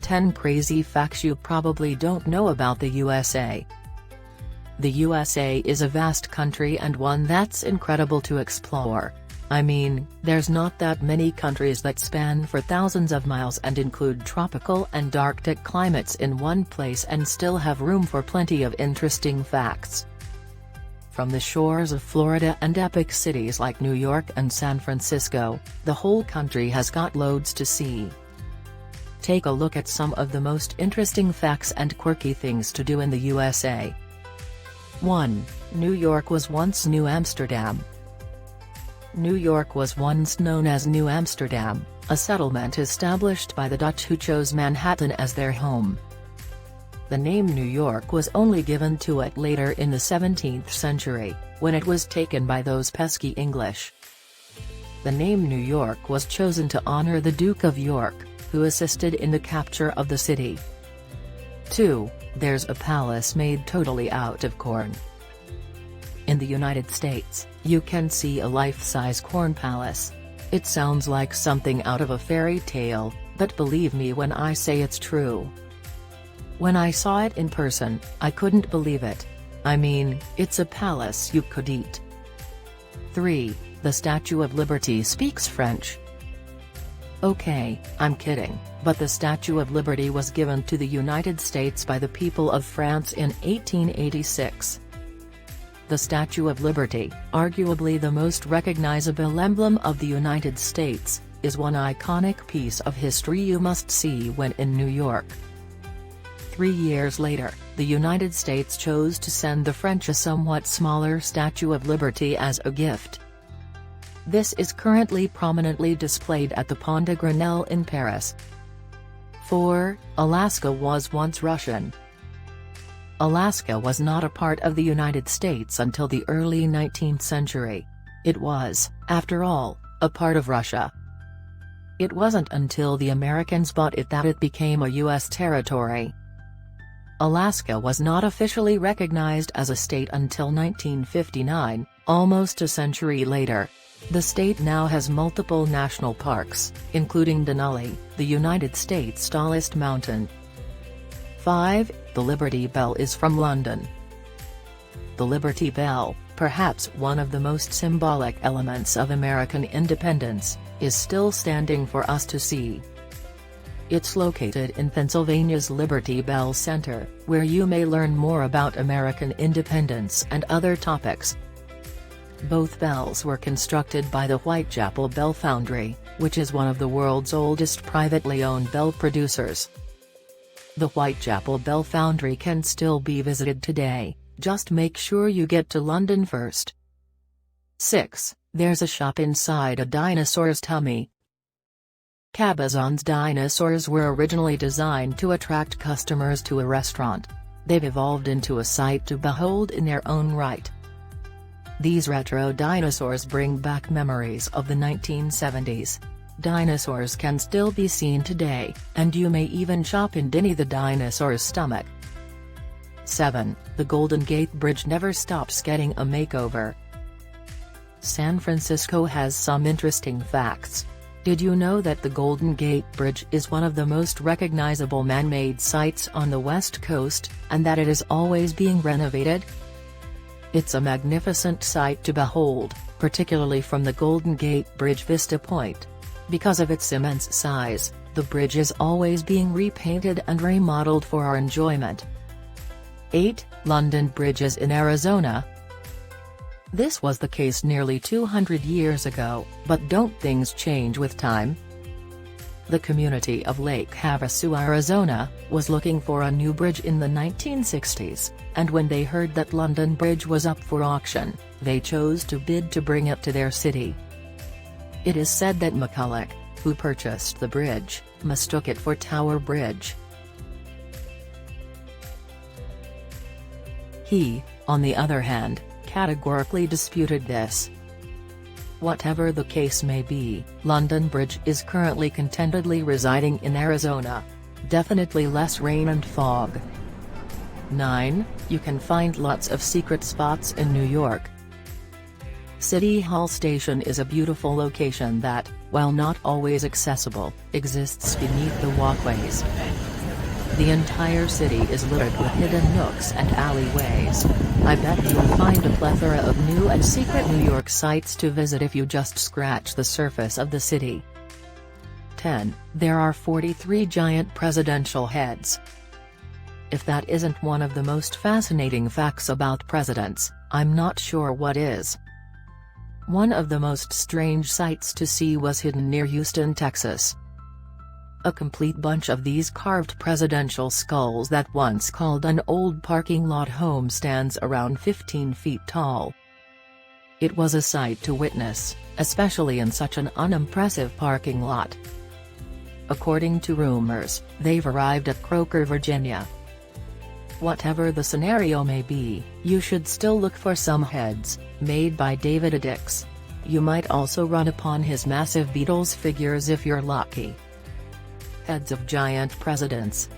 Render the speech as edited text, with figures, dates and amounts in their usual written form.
10 crazy facts you probably don't know about the USA. The USA is a vast country and one that's incredible to explore. I mean, there's not that many countries that span for thousands of miles and include tropical and Arctic climates in one place and still have room for plenty of interesting facts. From the shores of Florida and epic cities like New York and San Francisco, the whole country has got loads to see. Take a look at some of the most interesting facts and quirky things to do in the USA. 1. New York was once New Amsterdam. New York was once known as New Amsterdam, a settlement established by the Dutch who chose Manhattan as their home. The name New York was only given to it later in the 17th century, when it was taken by those pesky English. The name New York was chosen to honor the Duke of York, who assisted in the capture of the city. 2. There's a palace made totally out of corn. In the United States, you can see a life-size corn palace. It sounds like something out of a fairy tale, but believe me when I say it's true. When I saw it in person, I couldn't believe it. I mean, it's a palace you could eat. 3. The Statue of Liberty speaks French. Okay, I'm kidding, but the Statue of Liberty was given to the United States by the people of France in 1886. The Statue of Liberty, arguably the most recognizable emblem of the United States, is one iconic piece of history you must see when in New York. 3 years later, the United States chose to send the French a somewhat smaller Statue of Liberty as a gift. This is currently prominently displayed at the Pont de Grenelle in Paris. 4. Alaska was once Russian. Alaska was not a part of the United States until the early 19th century. It was, after all, a part of Russia. It wasn't until the Americans bought it that it became a U.S. territory. Alaska was not officially recognized as a state until 1959, almost a century later. The state now has multiple national parks, including Denali, the United States' tallest mountain. 5. The Liberty Bell is from London. The Liberty Bell, perhaps one of the most symbolic elements of American independence, is still standing for us to see. It's located in Pennsylvania's Liberty Bell Center, where you may learn more about American independence and other topics. Both bells were constructed by the Whitechapel Bell Foundry, which is one of the world's oldest privately owned bell producers. The Whitechapel Bell Foundry can still be visited today, just make sure you get to London first. 6. There's a shop inside a dinosaur's tummy. Cabazon's dinosaurs were originally designed to attract customers to a restaurant. They've evolved into a sight to behold in their own right. These retro dinosaurs bring back memories of the 1970s. Dinosaurs can still be seen today, and you may even shop in Dinny the dinosaur's stomach. 7. The Golden Gate Bridge never stops getting a makeover. San Francisco has some interesting facts. Did you know that the Golden Gate Bridge is one of the most recognizable man-made sites on the West Coast, and that it is always being renovated? It's a magnificent sight to behold, particularly from the Golden Gate Bridge Vista Point. Because of its immense size, the bridge is always being repainted and remodeled for our enjoyment. 8. London Bridges in Arizona. This was the case nearly 200 years ago, but don't things change with time? The community of Lake Havasu, Arizona, was looking for a new bridge in the 1960s, and when they heard that London Bridge was up for auction, they chose to bid to bring it to their city. It is said that McCulloch, who purchased the bridge, mistook it for Tower Bridge. He, on the other hand, categorically disputed this. Whatever the case may be, London Bridge is currently contentedly residing in Arizona. Definitely less rain and fog. 9. You can find lots of secret spots in New York. City Hall Station is a beautiful location that, while not always accessible, exists beneath the walkways. The entire city is littered with hidden nooks and alleyways. I bet you'll find a plethora of new and secret New York sights to visit if you just scratch the surface of the city. 10. There are 43 giant presidential heads. If that isn't one of the most fascinating facts about presidents, I'm not sure what is. One of the most strange sights to see was hidden near Houston, Texas. A complete bunch of these carved presidential skulls that once called an old parking lot home stands around 15 feet tall. It was a sight to witness, especially in such an unimpressive parking lot. According to rumors, they've arrived at Croker, Virginia. Whatever the scenario may be, you should still look for some heads, made by David Dix. You might also run upon his massive Beatles figures if you're lucky. Heads of giant presidents,